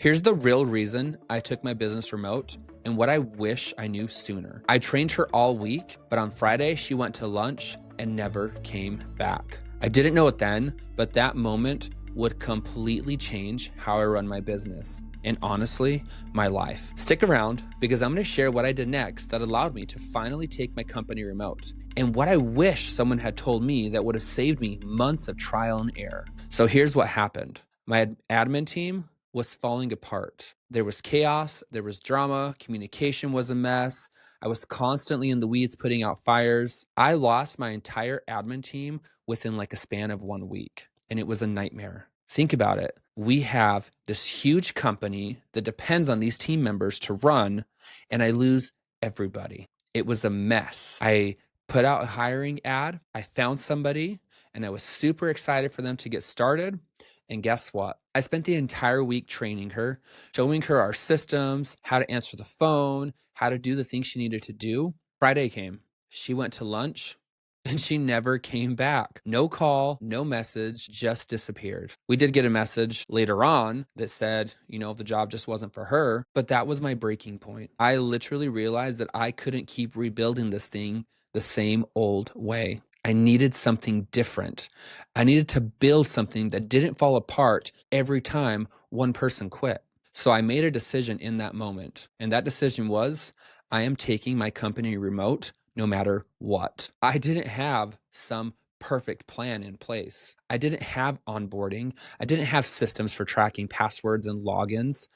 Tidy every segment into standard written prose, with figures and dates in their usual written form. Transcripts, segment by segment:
Here's the real reason I took my business remote and what I wish I knew sooner. I trained her all week, but on Friday, she went to lunch and never came back. I didn't know it then, but that moment would completely change how I run my business and honestly, my life. Stick around because I'm going to share what I did next that allowed me to finally take my company remote and what I wish someone had told me that would have saved me months of trial and error. So here's what happened. My admin team was falling apart. There was chaos, there was drama, communication was a mess. I was constantly in the weeds putting out fires. I lost my entire admin team within like a span of 1 week, and it was a nightmare. Think about it. We have this huge company that depends on these team members to run, and I lose everybody. It was a mess. I put out a hiring ad. I found somebody, and I was super excited for them to get started. And guess what? I spent the entire week training her, showing her our systems, how to answer the phone, how to do the things she needed to do. Friday came. She went to lunch and she never came back. No call, no message, just disappeared. We did get a message later on that said, the job just wasn't for her, but that was my breaking point. I literally realized that I couldn't keep rebuilding this thing the same old way. I needed something different. I needed to build something that didn't fall apart every time one person quit. So I made a decision in that moment. And that decision was, I am taking my company remote no matter what. I didn't have some perfect plan in place. I didn't have onboarding. I didn't have systems for tracking passwords and logins.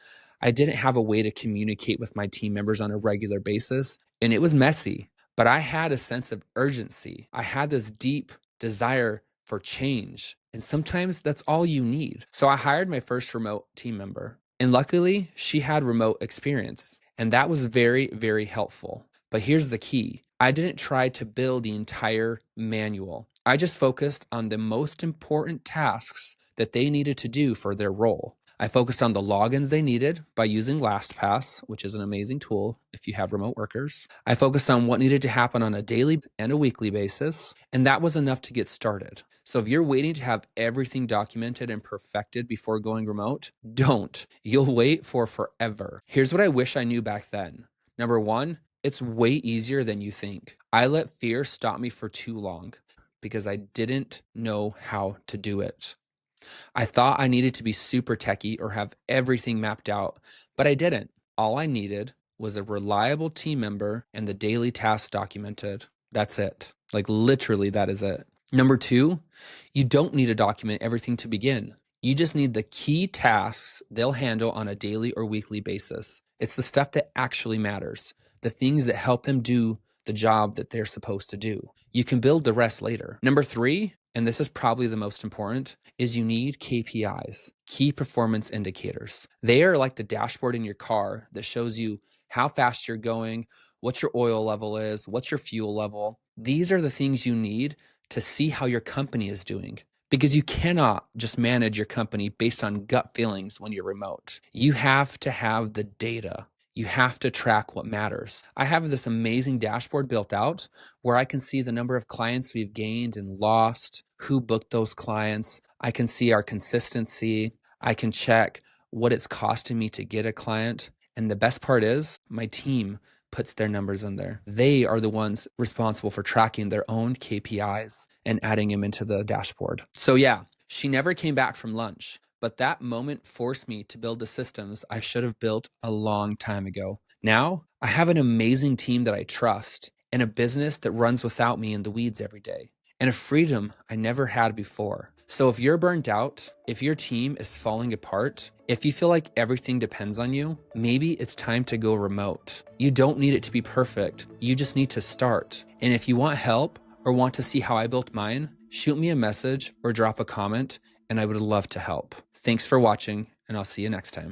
I didn't have a way to communicate with my team members on a regular basis. And it was messy. But I had a sense of urgency. I had this deep desire for change. And sometimes that's all you need. So I hired my first remote team member. And luckily, she had remote experience. And that was very, very helpful. But here's the key. I didn't try to build the entire manual. I just focused on the most important tasks that they needed to do for their role. I focused on the logins they needed by using LastPass, which is an amazing tool if you have remote workers. I focused on what needed to happen on a daily and a weekly basis, and that was enough to get started. So if you're waiting to have everything documented and perfected before going remote, don't. You'll wait for forever. Here's what I wish I knew back then. Number one, it's way easier than you think. I let fear stop me for too long because I didn't know how to do it. I thought I needed to be super techie or have everything mapped out, but I didn't. All I needed was a reliable team member and the daily tasks documented. That's it. Like literally, that is it. Number two, you don't need to document everything to begin. You just need the key tasks they'll handle on a daily or weekly basis. It's the stuff that actually matters, the things that help them do the job that they're supposed to do. You can build the rest later. Number three, and this is probably the most important, is you need KPIs, key performance indicators. They are like the dashboard in your car that shows you how fast you're going, what your oil level is, what's your fuel level. These are the things you need to see how your company is doing. Because you cannot just manage your company based on gut feelings when you're remote. You have to have the data. You have to track what matters. I have this amazing dashboard built out where I can see the number of clients we've gained and lost, who booked those clients. I can see our consistency. I can check what it's costing me to get a client. And the best part is my team puts their numbers in there. They are the ones responsible for tracking their own KPIs and adding them into the dashboard. So yeah, she never came back from lunch, but that moment forced me to build the systems I should have built a long time ago. Now, I have an amazing team that I trust and a business that runs without me in the weeds every day and a freedom I never had before. So if you're burnt out, if your team is falling apart, if you feel like everything depends on you, maybe it's time to go remote. You don't need it to be perfect. You just need to start. And if you want help or want to see how I built mine, shoot me a message or drop a comment, and I would love to help. Thanks for watching, and I'll see you next time.